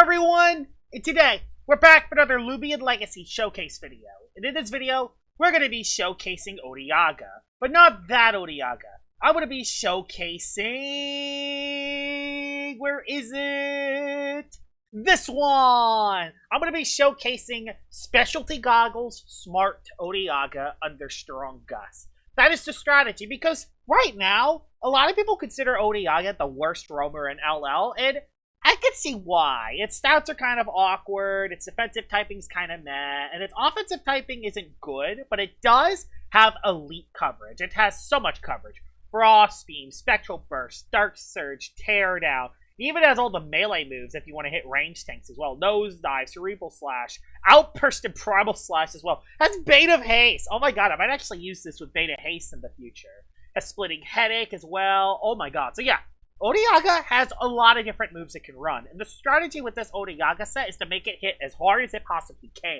everyone! And today, we're back with another Loomian Legacy Showcase video. And in this video, we're going to be showcasing Odiaga. But not that Odiaga. I'm going to be showcasing... Where is it? This one! I'm going to be showcasing Specialty Goggles Smart Odiaga under Strong Gust. That is the strategy, because right now, a lot of people consider Odiaga the worst roamer in LL, and I can see why. Its stats are kind of awkward, its defensive typing's kind of meh, and its offensive typing isn't good, but it does have elite coverage. It has so much coverage. Frost Beam, Spectral Burst, Dark Surge, Tear Down. It even has all the melee moves if you want to hit range tanks as well. Nosedive, Cerebral Slash, Outburst, and Primal Slash as well. That's Bane of Haste. Oh my god, I might actually use this with Bane of Haste in the future. A Splitting Headache as well. Oh my god. So yeah, Odiaga has a lot of different moves it can run. And the strategy with this Odiaga set is to make it hit as hard as it possibly can.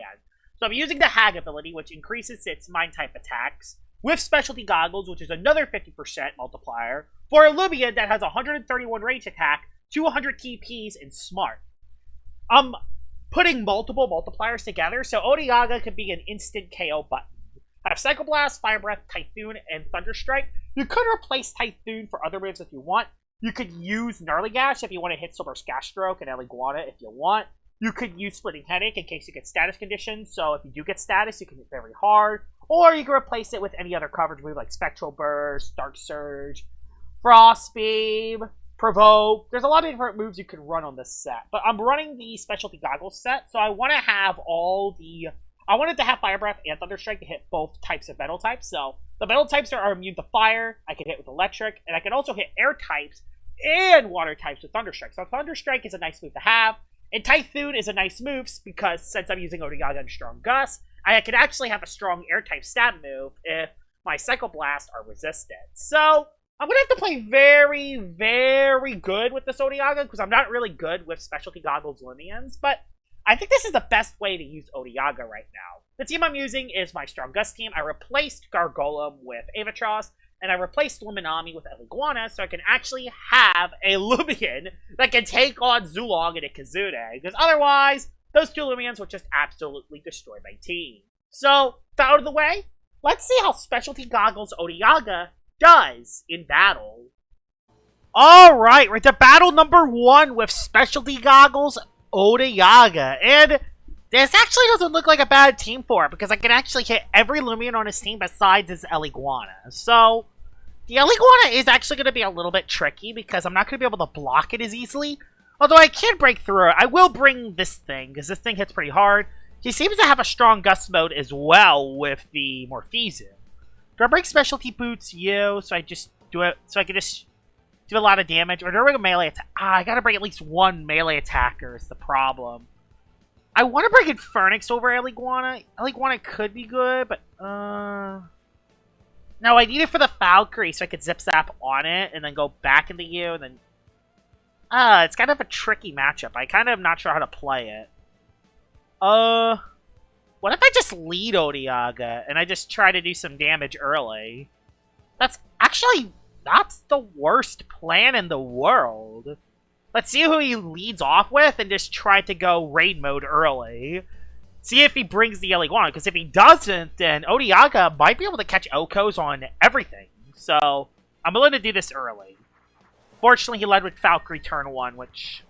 So I'm using the Hag ability, which increases its Mind-type attacks, with Specialty Goggles, which is another 50% multiplier, for a Loomian that has 131 range attack, 200 TPs, and Smart. I'm putting multiple multipliers together, so Odiaga could be an instant KO button. I have Psycho Blast, Fire Breath, Typhoon, and Thunder Strike. You could replace Typhoon for other moves if you want. You could use Gnarly Gash if you want to hit Silver's Gas Stroke and Eliguana if you want. You could use Splitting Headache in case you get status conditions, so if you do get status, you can hit very hard. Or you can replace it with any other coverage move like Spectral Burst, Dark Surge, Frost Beam, Provoke. There's a lot of different moves you can run on this set. But I'm running the Specialty Goggles set, so I want to have all the... I wanted to have Fire Breath and Thunder Strike to hit both types of metal types. So the metal types are immune to fire, I can hit with electric, and I can also hit air types and water types with Thunder Strike. So Thunder Strike is a nice move to have, and Typhoon is a nice move because since I'm using Odiaga and Strong Gust, I can actually have a strong air type stab move if my Psycho Blast are resisted. So I'm going to have to play very, very good with this Odiaga because I'm not really good with Specialty Goggles Loomians, but I think this is the best way to use Odiaga right now. The team I'm using is my Strong Gust team. I replaced Gargolem with Avatros, and I replaced Luminami with Eliguana, so I can actually have a Loomian that can take on Zulong and a Kazune, because otherwise, those two Loomians would just absolutely destroy my team. So, out of the way, let's see how Specialty Goggles Odiaga does in battle. Alright, we're to battle number 1 with Specialty Goggles Odiaga, and this actually doesn't look like a bad team for it, because I can actually hit every Loomian on his team besides his Eliguana. So, the Eliguana is actually going to be a little bit tricky, because I'm not going to be able to block it as easily. Although I can break through it. I will bring this thing, because this thing hits pretty hard. He seems to have a strong gust mode as well with the Morpheus. Do I break Specialty Boots? You, so I just do it, so I can just do a lot of damage. Or do I bring a melee attack? I gotta bring at least one melee attacker is the problem. I want to bring Infernix over Eliguana. Eliguana could be good, but, no, I need it for the Valkyrie so I could Zip Zap on it and then go back into you and then... it's kind of a tricky matchup. I kind of am not sure how to play it. What if I just lead Odiaga and I just try to do some damage early? That's actually not the worst plan in the world. Let's see who he leads off with and just try to go raid mode early. See if he brings the Eliguana, because if he doesn't, then Odiaga might be able to catch KOes on everything. So, I'm willing to do this early. Fortunately, he led with Valkyrie turn 1, which,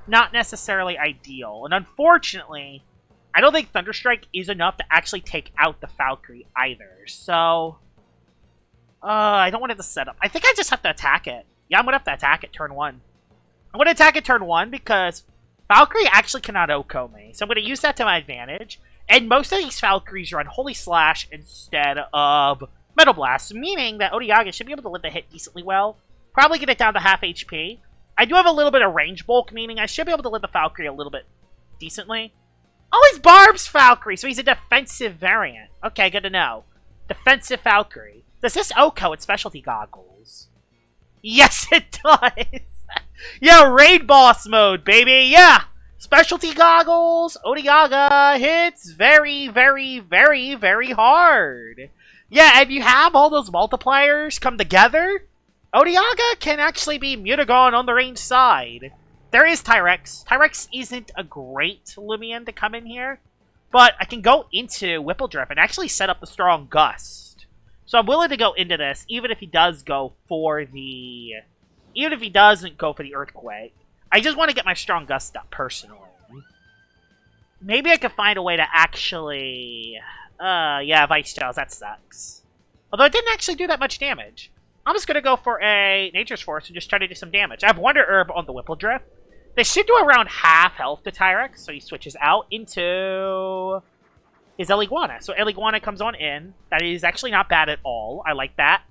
not necessarily ideal. And unfortunately, I don't think Thunderstrike is enough to actually take out the Valkyrie either. So, I don't want it to set up. I think I just have to attack it. Yeah, I'm going to have to attack it turn 1. I'm going to attack it turn 1 because Valkyrie actually cannot OHKO me. So I'm going to use that to my advantage. And most of these Valkyries run Holy Slash instead of Metal Blast, meaning that Odiaga should be able to live the hit decently well. Probably get it down to half HP. I do have a little bit of range bulk, meaning I should be able to live the Valkyrie a little bit decently. Oh, he's Barb's Valkyrie, so he's a defensive variant. Okay, good to know. Defensive Valkyrie. Does this OHKO at Specialty Goggles? Yes, it does! Yeah, Raid Boss mode, baby! Yeah! Specialty Goggles, Odiaga hits very, very, very, very hard. Yeah, if you have all those multipliers come together, Odiaga can actually be Mutagon on the range side. there is Tyrex. Tyrex isn't a great Loomian to come in here, but I can go into Whippledrift and actually set up the Strong Gust. So I'm willing to go into this, even if he does go for the... Even if he doesn't go for the Earthquake. I just want to get my Strong Gust up, personally. Maybe I could find a way to actually... yeah, Vice Gels, that sucks. Although it didn't actually do that much damage. I'm just going to go for a Nature's Force and just try to do some damage. I have Wonder Herb on the Whippledrift. They should do around half health to Tyrex, so he switches out into his Eliguana. So Eliguana comes on in. That is actually not bad at all. I like that.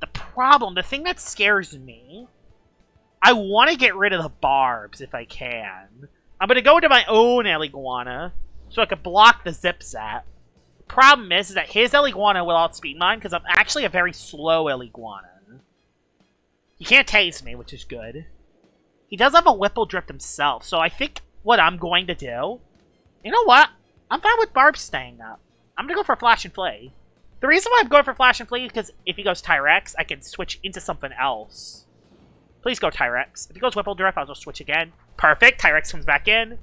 The problem, the thing that scares me, I want to get rid of the barbs if I can. I'm going to go into my own Eliguana so I can block the Zip-Zap. The problem is that his Eliguana will outspeed mine because I'm actually a very slow Eliguana. He can't tase me, which is good. He does have a Whippledrift himself, so I think what I'm going to do... You know what? I'm fine with Barb staying up. I'm going to go for Flash and Flay. The reason why I'm going for Flash and Flay is because if he goes Tyrex, I can switch into something else. Please go Tyrex. If he goes Whippledrift, I'll just switch again. Perfect. Tyrex comes back in.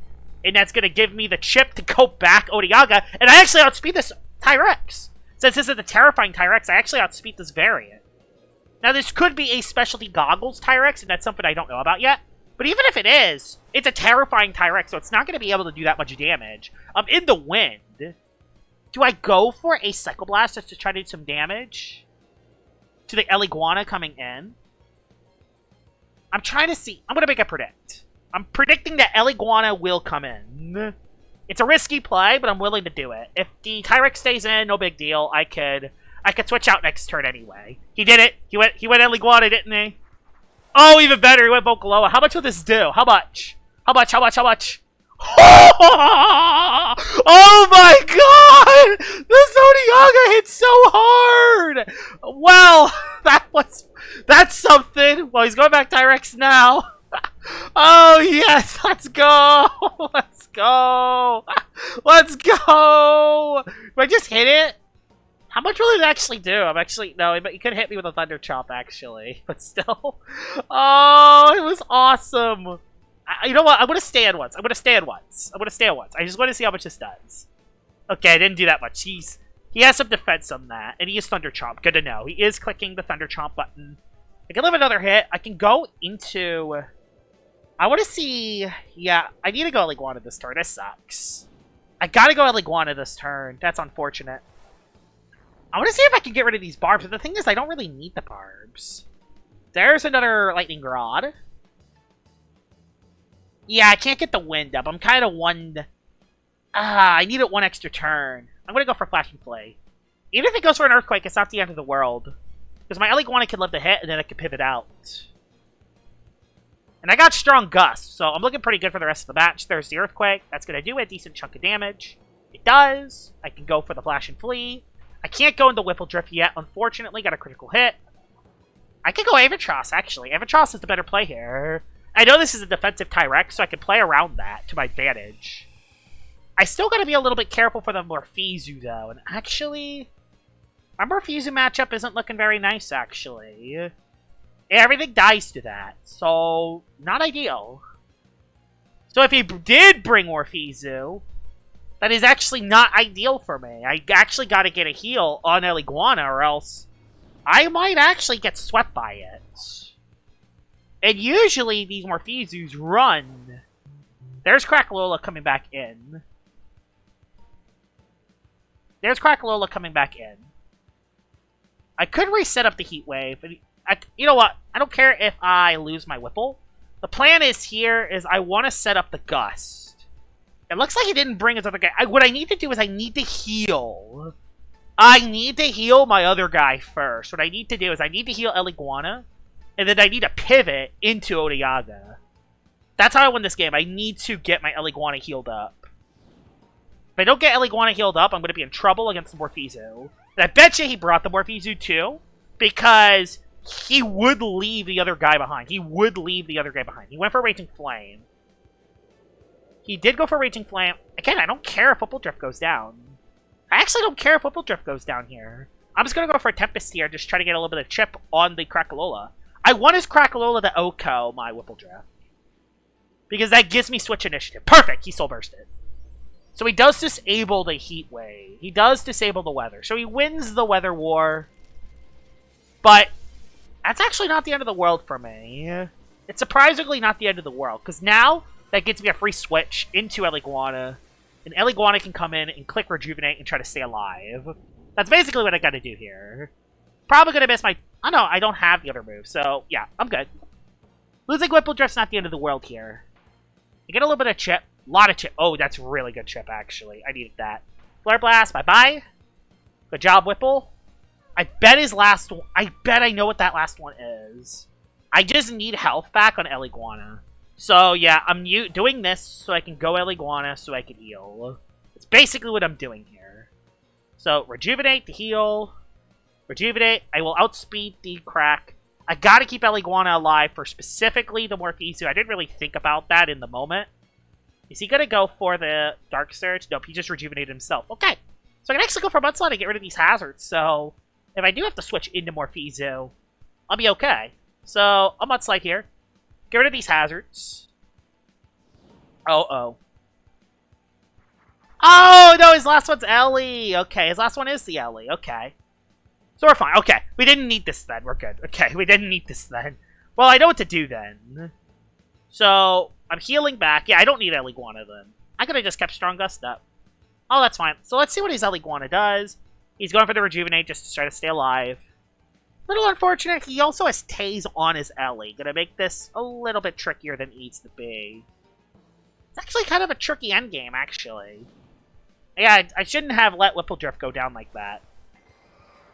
And that's going to give me the chip to go back Odiaga. And I actually outspeed this Tyrex. Since this is the terrifying Tyrex, I actually outspeed this variant. Now, this could be a Specialty Goggles Tyrex, and that's something I don't know about yet. But even if it is, it's a terrifying Tyrex, so it's not going to be able to do that much damage. In the wind, do I go for a Psycho Blast just to try to do some damage to the Eliguana coming in? I'm trying to see. I'm going to make a predict. I'm predicting that Eliguana will come in. It's a risky play, but I'm willing to do it. If the Tyrex stays in, no big deal. I could switch out next turn anyway. He did it. He went Eliguana, didn't he? Oh, even better. He went Vocaloa. How much will this do? How much? How much? How much? How much? Oh my god! This Odiaga hit so hard! Well, that's something. Well, he's going back Tyrex now. Oh, yes! Let's go! Let's go! Let's go! Do I just hit it? How much will it actually do? I'm actually... No, he could hit me with a Thunder Chop, actually. But still. Oh, it was awesome! You know what? I'm going to stand once. I'm going to stand once. I'm going to stand once. I just want to see how much this does. Okay, I didn't do that much. He has some defense on that. And he is Thunder Chomp. Good to know. He is clicking the Thunder Chomp button. I can live another hit. I can go into... I want to see... Yeah, I need to go Eliguana this turn. This sucks. I gotta go Eliguana this turn. That's unfortunate. I want to see if I can get rid of these barbs. But the thing is, I don't really need the barbs. There's another Lightning Rod. Yeah, I can't get the wind up. I'm kind of one... I needed one extra turn. I'm going to go for Flash and Play. Even if it goes for an Earthquake, it's not the end of the world. Because my Eliguana can live the hit, and then I can pivot out. And I got Strong Gust, so I'm looking pretty good for the rest of the match. There's the Earthquake. That's going to do a decent chunk of damage. It does. I can go for the Flash and Flee. I can't go into Whippledrift yet, unfortunately. Got a critical hit. I could go Avatros, actually. Avatros is the better play here. I know this is a defensive Tyrex, so I can play around that to my advantage. I still gotta be a little bit careful for the Morphezu, though. And actually, my Morphezu matchup isn't looking very nice, actually. Everything dies to that, so not ideal. So if he did bring Morphezu, that is actually not ideal for me. I actually gotta get a heal on Eliguana, or else I might actually get swept by it. And usually these Morphezus run. There's Crackalola coming back in. There's Crackalola coming back in. I could reset up the Heat Wave, but you know what? I don't care if I lose my Whipple. The plan is I want to set up the Gust. It looks like he didn't bring his other guy. What I need to do is I need to heal. I need to heal my other guy first. What I need to do is I need to heal Eliguana. And then I need to pivot into Odiaga. That's how I win this game. I need to get my Eliguana healed up. If I don't get Eliguana healed up, I'm going to be in trouble against the Morphezu. And I bet you he brought the Morphezu too, because he would leave the other guy behind. He would leave the other guy behind. He went for Raging Flame. He did go for Raging Flame. Again, I don't care if Whippledrift goes down. I actually don't care if Whippledrift goes down here. I'm just going to go for a Tempest here, just try to get a little bit of chip on the Crackalola. I want his Crackalola to OHKO my Whippledrift. Because that gives me switch initiative. Perfect! He soul bursted. So he does disable the heat wave. He does disable the weather. So he wins the weather war. But that's actually not the end of the world for me. It's surprisingly not the end of the world. Because now that gets me a free switch into Eliguana. And Eliguana can come in and click Rejuvenate and try to stay alive. That's basically what I gotta do here. Probably gonna miss my... Oh no, I don't have the other move. So yeah, I'm good. Losing Whipple Drift's not the end of the world here. I get a little bit of chip. A lot of chip. Oh, that's really good chip, actually. I needed that. Flare Blast, bye-bye. Good job, Whipple. I bet his last one... I bet I know what that last one is. I just need health back on Eliguana. So, yeah, I'm doing this so I can go Eliguana so I can heal. It's basically what I'm doing here. So, Rejuvenate to heal. Rejuvenate. I will outspeed the crack. I gotta keep Eliguana alive for specifically the Morpheus. I didn't really think about that in the moment. Is he gonna go for the Dark Surge? Nope, he just rejuvenated himself. Okay. So I can actually go for Mudslide and get rid of these hazards. So if I do have to switch into Morpheus, I'll be okay. So I'll Mudslide here. Get rid of these hazards. Oh, no, his last one's Ellie. Okay, his last one is the Ellie. Okay. So we're fine. Okay, we didn't need this then. We're good. Okay, we didn't need this then. Well, I know what to do then. So, I'm healing back. Yeah, I don't need Eliguana then. I could have just kept Strong Gust up. Oh, that's fine. So let's see what his Eliguana does. He's going for the Rejuvenate just to try to stay alive. Little unfortunate, he also has Tase on his Ellie. Gonna make this a little bit trickier than it needs to be. It's actually kind of a tricky endgame, actually. Yeah, I shouldn't have let Whipple Drift go down like that.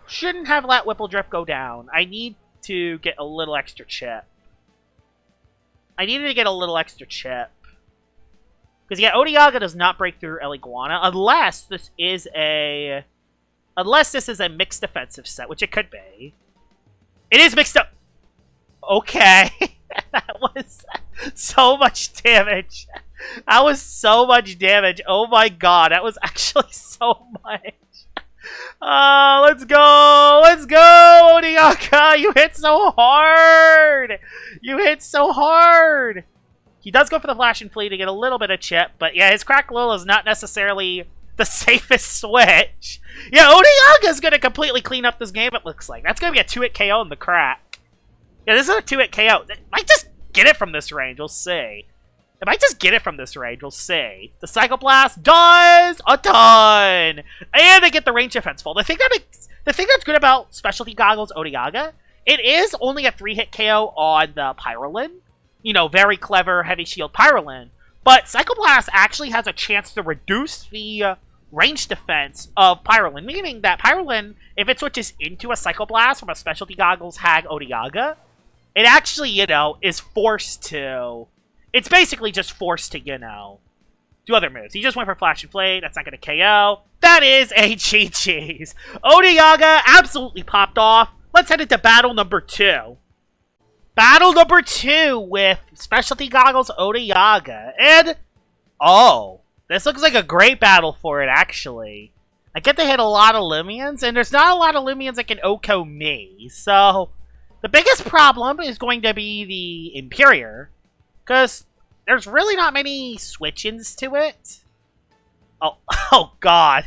Shouldn't have let Whipple Drift go down. I need to get a little extra chip. I needed to get a little extra chip. Because, yeah, Odiaga does not break through Eliguana unless this is a... Unless this is a mixed defensive set, which it could be. It is mixed up... Okay. That was so much damage. That was so much damage. Oh my god, that was actually so much. Let's go! Let's go, Odiaga! You hit so hard! You hit so hard! He does go for the Flash and Flee to get a little bit of chip, but yeah, his Crack Lil is not necessarily the safest switch. Yeah, Odiaga's gonna completely clean up this game, it looks like. That's gonna be a 2-hit KO in the Crack. Yeah, this is a 2-hit KO. Might just get it from this range, we'll see. It might just get it from this range, we'll see. The Psycho Blast does a ton! And they get the range defense full. The thing that's good about Specialty Goggles Odiaga, it is only a 3-hit KO on the Pyrolin. You know, very clever Heavy Shield Pyrolin. But Psycho Blast actually has a chance to reduce the range defense of Pyrolin. Meaning that Pyrolin, if it switches into a Psycho Blast from a Specialty Goggles Hag Odiaga, it actually, you know, is forced to... It's basically just forced to, you know, do other moves. He just went for Flash and Flame. That's not going to KO. That is a GG's. Odiaga absolutely popped off. Let's head into battle number 2. Battle number 2 with Specialty Goggles Odiaga. And, oh, this looks like a great battle for it, actually. I get to hit a lot of Loomians, and there's not a lot of Loomians that can OHKO me. So, the biggest problem is going to be the Imperior. Because there's really not many switch-ins to it. Oh god.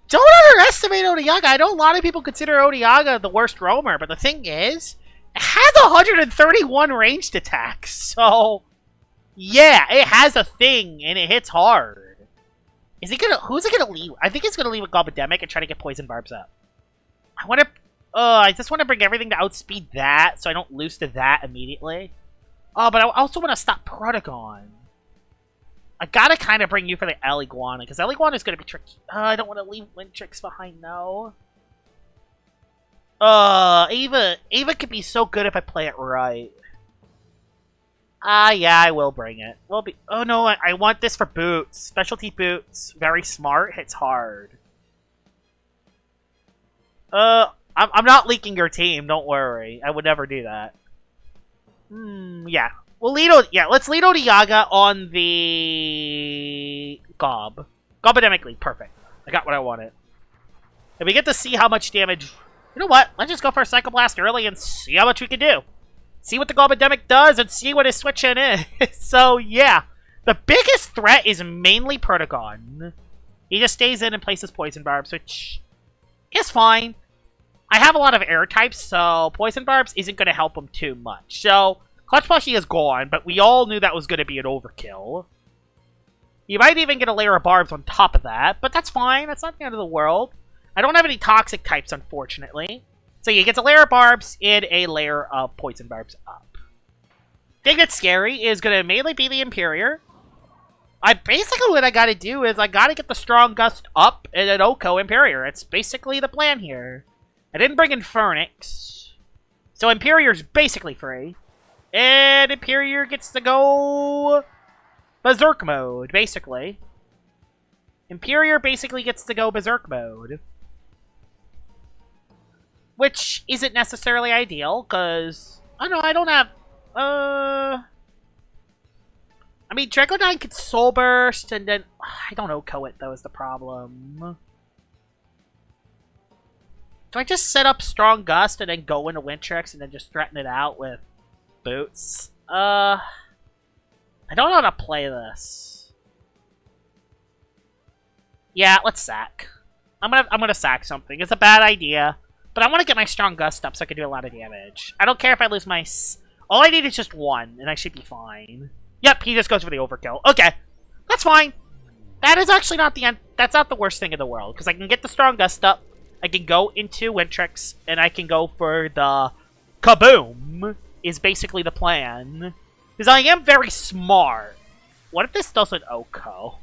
Don't underestimate Odiaga. I know a lot of people consider Odiaga the worst roamer, but the thing is, it has 131 ranged attacks. So, yeah, it has a thing, and it hits hard. Is he gonna... Who's it gonna leave? I think he's gonna leave with Gobademic and try to get Poison Barbs up. I just want to bring everything to outspeed that, so I don't lose to that immediately. Oh, but I also want to stop Protagon. I gotta kind of bring you for the Eliguana, because Eliguana is going to be tricky. I don't want to leave Wintrix behind, no. Ava could be so good if I play it right. Yeah, I will bring it. Oh no, I want this for Boots. Specialty Boots, very smart, hits hard. I'm not leaking your team, don't worry. I would never do that. Yeah. Let's lead Odiaga on the Gobademic League. Perfect. I got what I wanted. And we get to see how much damage... You know what? Let's just go for a Psycho Blast early and see how much we can do. see what the Globademic does and see what his switch in is. So, yeah. The biggest threat is mainly Protagon. He just stays in and places Poison Barbs, which is fine. I have a lot of air types, so Poison Barbs isn't going to help him too much. So, Clutch Plushie is gone, but we all knew that was going to be an overkill. You might even get a layer of Barbs on top of that, but that's fine. That's not the end of the world. I don't have any Toxic types, unfortunately. So he gets a layer of Barbs and a layer of Poison Barbs up. Thing that's scary is going to mainly be the Imperior. Basically what I got to do is I got to get the Strong Gust up and an Oko Imperior. It's basically the plan here. I didn't bring in Phoenix. So Imperior's basically free. And Imperior gets to go Berserk mode, basically. Imperior basically gets to go Berserk mode. Which isn't necessarily ideal, because... I don't know, I don't have... I mean, Dragonine could Soul Burst, and then... I don't know, Coet, though, is the problem. Do I just set up Strong Gust and then go into Wintrex and then just threaten it out with Boots? I don't know how to play this. Yeah, let's sack. I'm gonna sack something. It's a bad idea, but I want to get my Strong Gust up so I can do a lot of damage. I don't care if I lose my... All I need is just one, and I should be fine. Yep, he just goes for the overkill. Okay, that's fine. That is actually not the end. That's not the worst thing in the world, because I can get the Strong Gust up, I can go into Wintrex, and I can go for the Kaboom, is basically the plan. Because I am very smart. What if this doesn't Oko?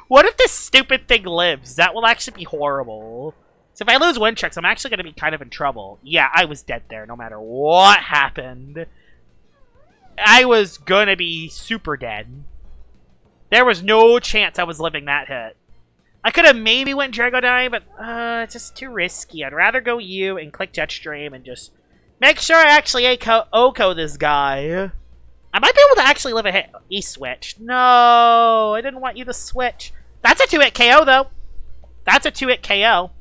What if this stupid thing lives? That will actually be horrible. So if I lose Wintrex, I'm actually going to be kind of in trouble. Yeah, I was dead there no matter what happened. I was going to be super dead. There was no chance I was living that hit. I could have maybe went Dragonine, but it's just too risky. I'd rather go you and click Jetstream and just make sure I actually Oko this guy. I might be able to actually live a hit. He switched. No, I didn't want you to switch. That's a 2-hit KO, though. That's a 2-hit KO.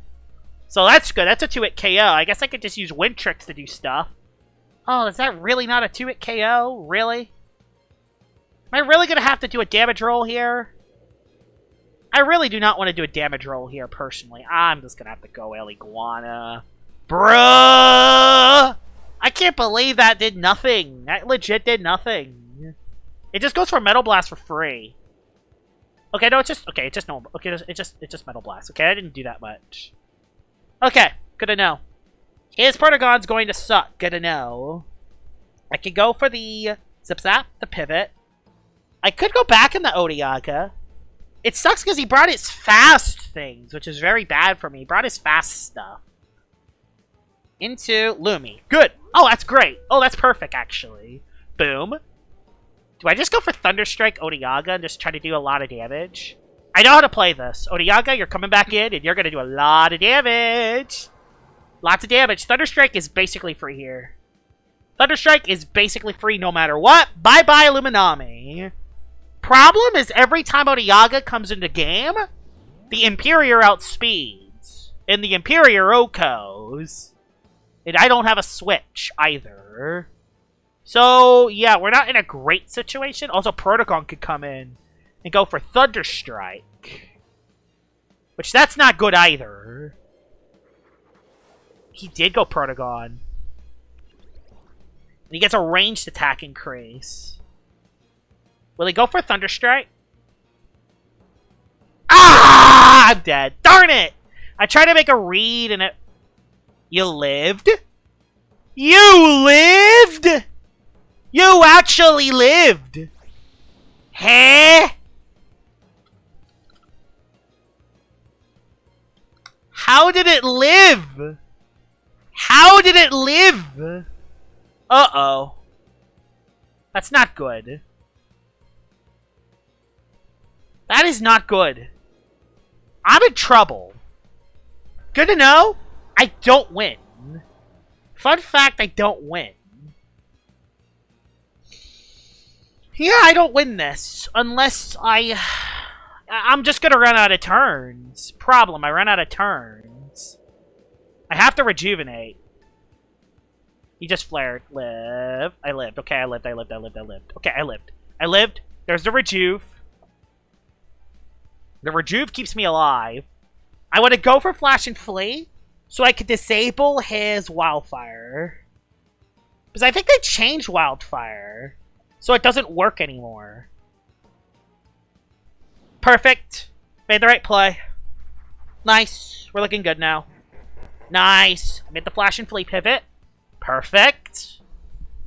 So that's good. That's a 2-hit KO. I guess I could just use Wintrex to do stuff. Oh, is that really not a 2-hit KO? Really? Am I really going to have to do a damage roll here? I really do not want to do a damage roll here, personally. I'm just going to have to go El Iguana. Bruh! I can't believe that did nothing. That legit did nothing. It just goes for Metal Blast for free. Okay, no, it's just... Okay, it's just normal. Okay, it's just Metal Blast. Okay, I didn't do that much. Okay, good to know. His Protagon's going to suck. Good to know. I could go for the Zip Zap, the Pivot. I could go back in the Odiaga. It sucks because he brought his fast things, which is very bad for me. He brought his fast stuff. Into Lumi. Good. Oh, that's great. Oh, that's perfect, actually. Boom. Do I just go for Thunderstrike Odiaga and just try to do a lot of damage? I know how to play this. Odiaga, you're coming back in, and you're going to do a lot of damage. Lots of damage. Thunderstrike is basically free here. Thunderstrike is basically free no matter what. Bye-bye, Illuminami. Problem is, every time Odiaga comes into game, the Imperior outspeeds. And the Imperior Okos. And I don't have a switch, either. So, yeah, we're not in a great situation. Also, Protagon could come in and go for Thunderstrike. Which, that's not good, either. He did go Protagon. And he gets a ranged attack increase. Will he go for Thunderstrike? Ah! I'm dead. Darn it! I tried to make a read and it... You lived? You lived? You actually lived! Huh? How did it live? How did it live? Uh-oh. That's not good. That is not good. I'm in trouble. Good to know. I don't win. Fun fact, I don't win. Yeah, I don't win this. Unless I'm just gonna run out of turns. Problem, I run out of turns. I have to rejuvenate. He just flared. Live. I lived. Okay, I lived. Okay, I lived. There's the Rejuve. The Rejuve keeps me alive. I want to go for Flash and Flee so I could disable his Wildfire. Because I think they changed Wildfire, so it doesn't work anymore. Perfect. Made the right play. Nice. We're looking good now. Nice. I made the Flash and Flee pivot. Perfect.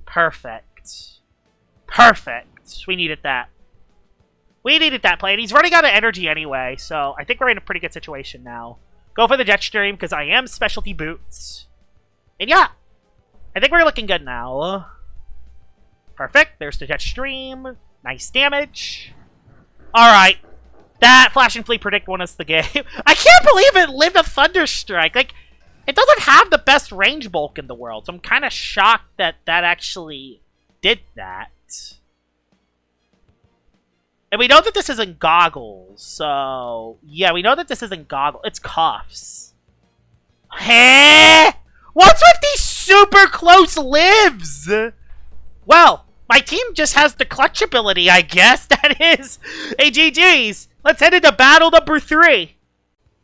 Perfect. Perfect. We needed that. We needed that play, and he's running out of energy anyway, so I think we're in a pretty good situation now. Go for the Jetstream, because I am Specialty Boots. And yeah, I think we're looking good now. Perfect. There's the Jetstream. Nice damage. Alright. That Flash and Flee Predict won us the game. I can't believe it lived a Thunderstrike. Like, it doesn't have the best range bulk in the world, so I'm kind of shocked that that actually did that. And we know that this isn't Goggles, so... Yeah, we know that this isn't Goggles. It's Cuffs. Hey! What's with these super close lives? Well, my team just has the clutch ability, I guess. That is a GG's. Let's head into battle number 3.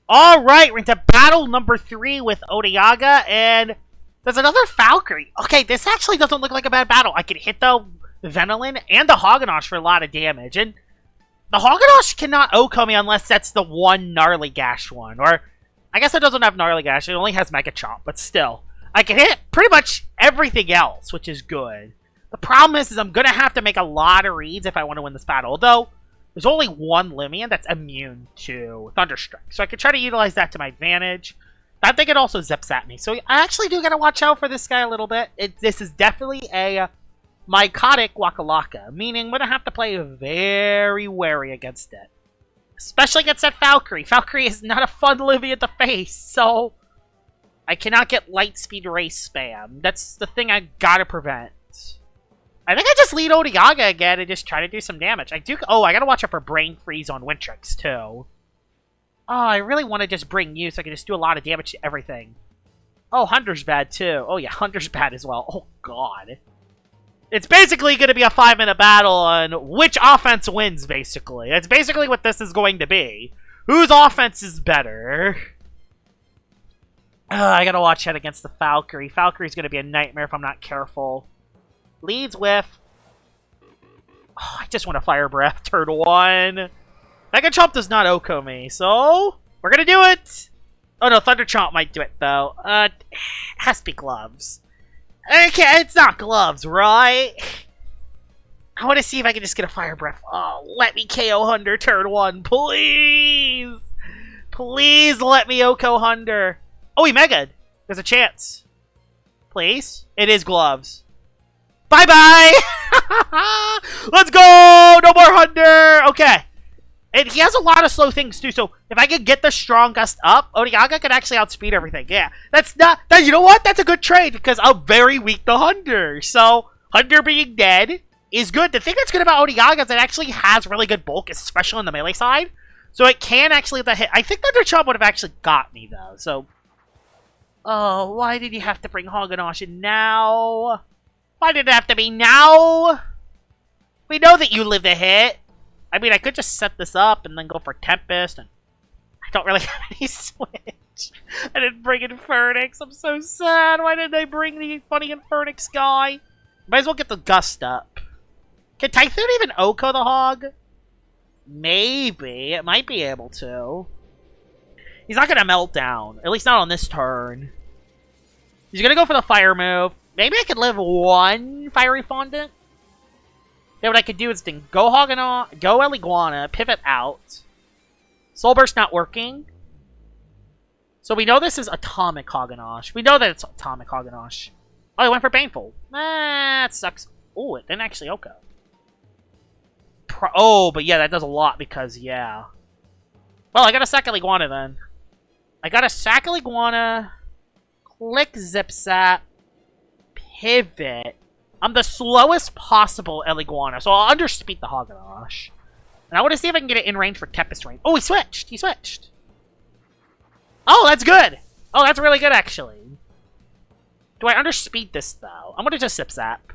Alright, we're into battle number 3 with Odiaga, and there's another Valkyrie. Okay, this actually doesn't look like a bad battle. I can hit the Venolin and the Hoganosh for a lot of damage, and the Hoganosh cannot OHKO me unless that's the one Gnarly Gash one, or I guess it doesn't have Gnarly Gash, it only has Mega Chomp, but still. I can hit pretty much everything else, which is good. The problem is I'm going to have to make a lot of reads if I want to win this battle, although there's only one Loomian that's immune to Thunderstrike, so I can try to utilize that to my advantage. I think it also zips at me, so I actually do got to watch out for this guy a little bit. This is definitely a Mycotic Waka Waka, meaning I'm going to have to play very wary against it. Especially against that Valkyrie. Valkyrie is not a fun Loomian to face, so I cannot get Lightspeed Race spam. That's the thing I gotta prevent. I think I just lead Odiaga again and just try to do some damage. I gotta watch out for Brain Freeze on Wintrix, too. Oh, I really want to just bring you so I can just do a lot of damage to everything. Oh, Hunter's bad, too. Oh, yeah, Hunter's bad as well. Oh, God. It's basically going to be a 5-minute battle on which offense wins, basically. That's basically what this is going to be. Whose offense is better? I gotta watch out against the Valkyrie. Valkyrie's going to be a nightmare if I'm not careful. Leads with... Oh, I just want to Fire Breath. Turn 1. Mega Chomp does not OHKO me, so... We're going to do it! Oh no, Thunder Chomp might do it, though. It has to be Gloves. Okay, it's not Gloves, right? I want to see if I can just get a Fire Breath. Oh, let me KO Hunter turn 1, please! Please let me OHKO Hunter. Oh, he Mega'd. There's a chance. Please? It is Gloves. Bye-bye! Let's go! No more Hunter! Okay. And he has a lot of slow things, too, so if I could get the Strong Gust up, Odiaga could actually outspeed everything. Yeah, that's not... you know what? That's a good trade, because I'm very weak to Hunter. So, Hunter being dead is good. The thing that's good about Odiaga is it actually has really good bulk, especially on the melee side. So it can actually hit. I think Thunder Chomp would have actually got me, though, so... Oh, why did you have to bring Hoganosh in now? Why did it have to be now? We know that you live the hit. I mean, I could just set this up and then go for Tempest, and I don't really have any switch. I didn't bring Infernix. I'm so sad. Why didn't I bring the funny Infernix guy? Might as well get the Gust up. Can Typhoon even OHKO the Hog? Maybe. It might be able to. He's not going to melt down. At least not on this turn. He's going to go for the Fire move. Maybe I could live 1 Fiery Fondant. Then what I could do is then go Hoganosh, go Eliguana, pivot out. Soul Burst not working. So we know this is Atomic Hoganosh. We know that it's Atomic Hoganosh. Oh, I went for Baneful. That sucks. Oh, it didn't actually OHKO. Oh, but yeah, that does a lot because, yeah. Well, I got to sack Eliguana then. I got to sack Eliguana, click Zip Zap, pivot. I'm the slowest possible Eliguana, so I'll underspeed the Hoganosh. And I want to see if I can get it in range for Tempest range. Oh, he switched! He switched! Oh, that's good! Oh, that's really good, actually. Do I underspeed this, though? I'm gonna just zip-zap.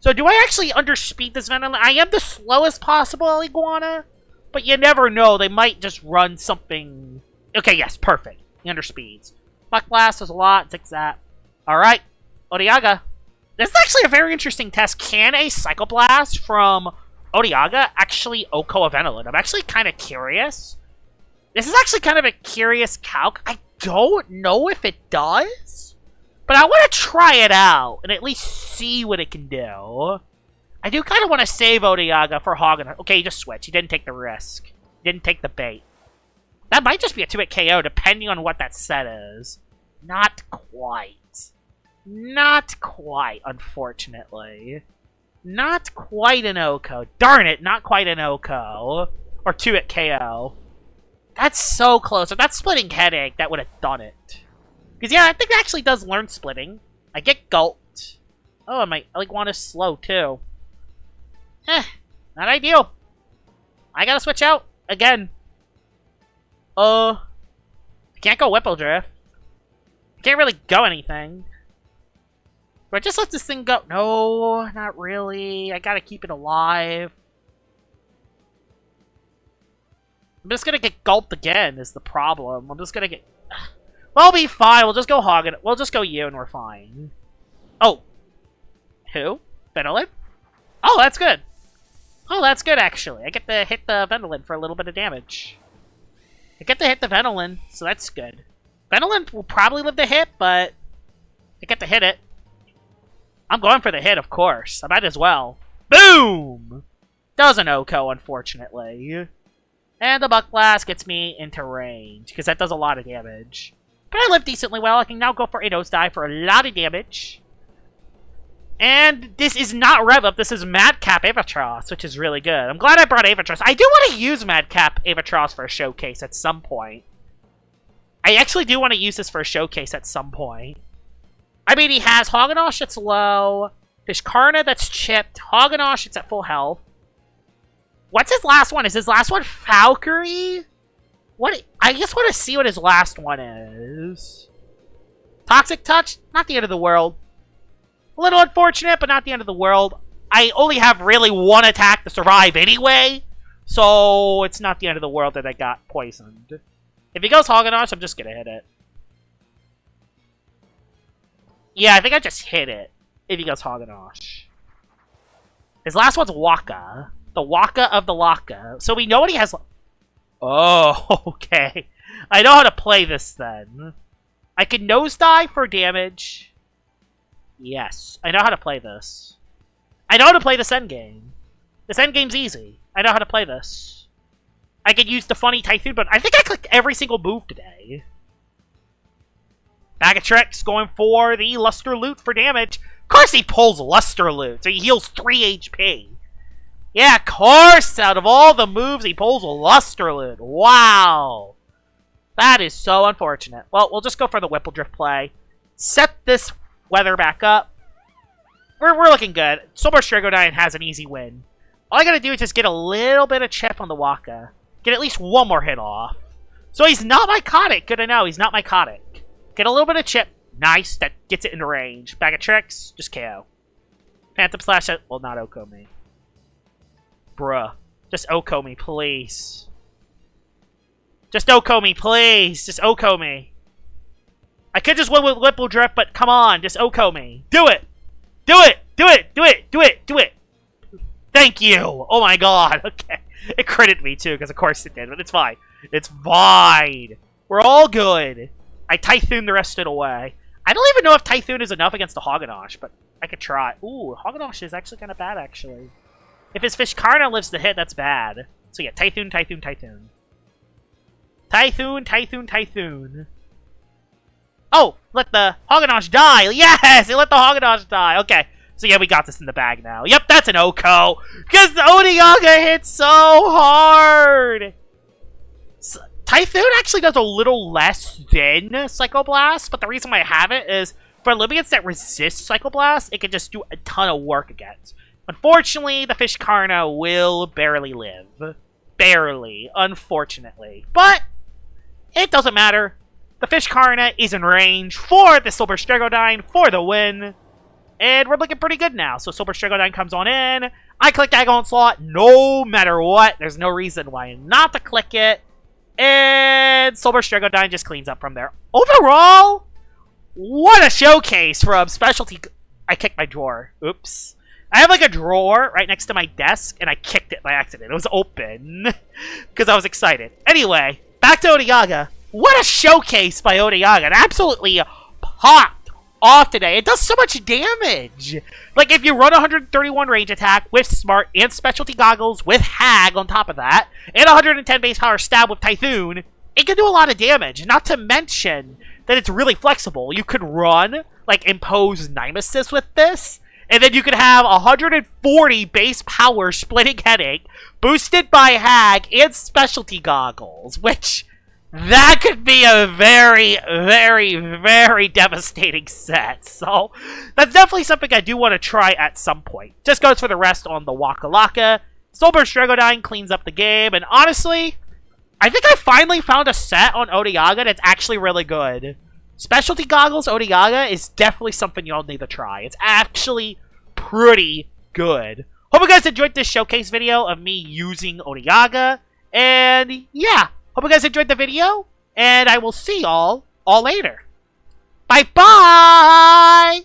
So do I actually underspeed this Venonat? I am the slowest possible iguana, but you never know. They might just run something... Okay, yes, perfect. He underspeeds. Buck Blast does a lot. Zip-zap. Alright, Odiaga. This is actually a very interesting test. Can a Psycho Blast from Odiaga actually OHKO a Venonat? I'm actually kind of curious. This is actually kind of a curious calc. I don't know if it does, but I want to try it out and at least see what it can do. I do kind of want to save Odiaga for Hagen. Okay, he just switched. He didn't take the risk. He didn't take the bait. That might just be a 2-hit KO, depending on what that set is. Not quite. Not quite, unfortunately. Not quite an OHKO. Darn it, not quite an OHKO. Or 2-hit KO. That's so close. If that's Splitting Headache, that would have done it. Because, yeah, I think it actually does learn Splitting. I get gulped. Oh, and my Iguana's slow, too. Not ideal. I gotta switch out again. I can't go Whipple Drift. I can't really go anything. But just let this thing go. No, not really. I gotta keep it alive. I'm just gonna get gulped again is the problem. I'm just gonna get... We'll be fine. We'll just go Hagen. We'll just go you and we're fine. Oh. Who? Venonat? Oh, that's good. Oh, that's good, actually. I get to hit the Venonat for a little bit of damage. I get to hit the Venonat, so that's good. Venonat will probably live the hit, but I get to hit it. I'm going for the hit, of course. I might as well. Boom! Doesn't OHKO, unfortunately. And the Buck Blast gets me into range, because that does a lot of damage. But I live decently well. I can now go for a nosedive for a lot of damage. And this is not Rev Up. This is Madcap Avatros, which is really good. I'm glad I brought Avatros. I do want to use Madcap Avatros for a showcase at some point. I actually do want to use this for a showcase at some point. I mean, he has Hoganosh that's low, Fishkarna that's chipped, Hoganosh that's at full health. What's his last one? Is his last one Valkyrie? What? I just want to see what his last one is. Toxic Touch? Not the end of the world. A little unfortunate, but not the end of the world. I only have really one attack to survive anyway, so it's not the end of the world that I got poisoned. If he goes Hoganosh, I'm just gonna hit it. Yeah, I think I just hit it if he goes Hoganosh. His last one's Waka. The Waka of the Laka. So we know what he has... Oh, okay. I know how to play this then. I can nosedive for damage. Yes, I know how to play this. I know how to play this endgame. This endgame's easy. I know how to play this. I could use the funny Typhoon, but I think I clicked every single move today. Bag of Tricks going for the Luster Loot for damage. Of course he pulls Luster Loot, so he heals 3 HP. Yeah, of course, out of all the moves, he pulls a Luster Loot. Wow. That is so unfortunate. Well, we'll just go for the Whipple Drift play. Set this weather back up. We're looking good. Solar Strigodine has an easy win. All I gotta do is just get a little bit of chip on the Waka. Get at least one more hit off. So he's not Mycotic. Good to know, he's not Mycotic. Get a little bit of chip. Nice, that gets it into range. Bag of Tricks, just KO. Phantom Slash, will not OHKO me. Bruh. Just OHKO me, please. Just OHKO me, please. Just OHKO me. I could just win with Whipple Drift, but come on, just OHKO me. Do it! Do it! Do it! Do it! Do it! Do it! Thank you! Oh my god, okay. It credited me too, because of course it did, but it's fine. It's fine. We're all good. I Typhoon the rest of it away. I don't even know if Typhoon is enough against the Hoganosh, but I could try. Ooh, Hoganosh is actually kind of bad, actually. If his Fishkarna lives the hit, that's bad. So yeah, Typhoon, Typhoon, Typhoon. Typhoon, Typhoon, Typhoon. Oh, let the Hoganosh die. Yes, it let the Hoganosh die. Okay, so yeah, we got this in the bag now. Yep, that's an OHKO. Because the Odiaga hits so hard. So, Typhoon actually does a little less than Psycho Blast, but the reason why I have it is for Loomians that resist Psycho Blast, it can just do a ton of work against. Unfortunately, the Fishkarna will barely live. Barely, unfortunately. But it doesn't matter. The The Fish Karna is in range for the Silver Strigodyne for the win. And we're looking pretty good now. So Silver Strigodyne comes on in. I click Egg Onslaught no matter what. There's no reason why not to click it. And Silver Strigodyne just cleans up from there. Overall, what a showcase from Specialty... I kicked my drawer. Oops. I have like a drawer right next to my desk, and I kicked it by accident. It was open because I was excited. Anyway, back to Odiaga. What a showcase by Odiaga. It absolutely popped off today. It does so much damage. Like, if you run 131 range attack with Smart and Specialty Goggles with Hag on top of that, and 110 base power stab with Typhoon, it can do a lot of damage. Not to mention that it's really flexible. You could run, like, Impose Nemesis with this, and then you could have 140 base power Splitting Headache, boosted by Hag and Specialty Goggles, which... that could be a very, very, very devastating set. So, that's definitely something I do want to try at some point. Just goes for the rest on the Waka Laka. Silver Strigodyne cleans up the game. And honestly, I think I finally found a set on Odiaga that's actually really good. Specialty Goggles Odiaga is definitely something you'll need to try. It's actually pretty good. Hope you guys enjoyed this showcase video of me using Odiaga. And yeah. Hope you guys enjoyed the video, and I will see y'all all later. Bye-bye!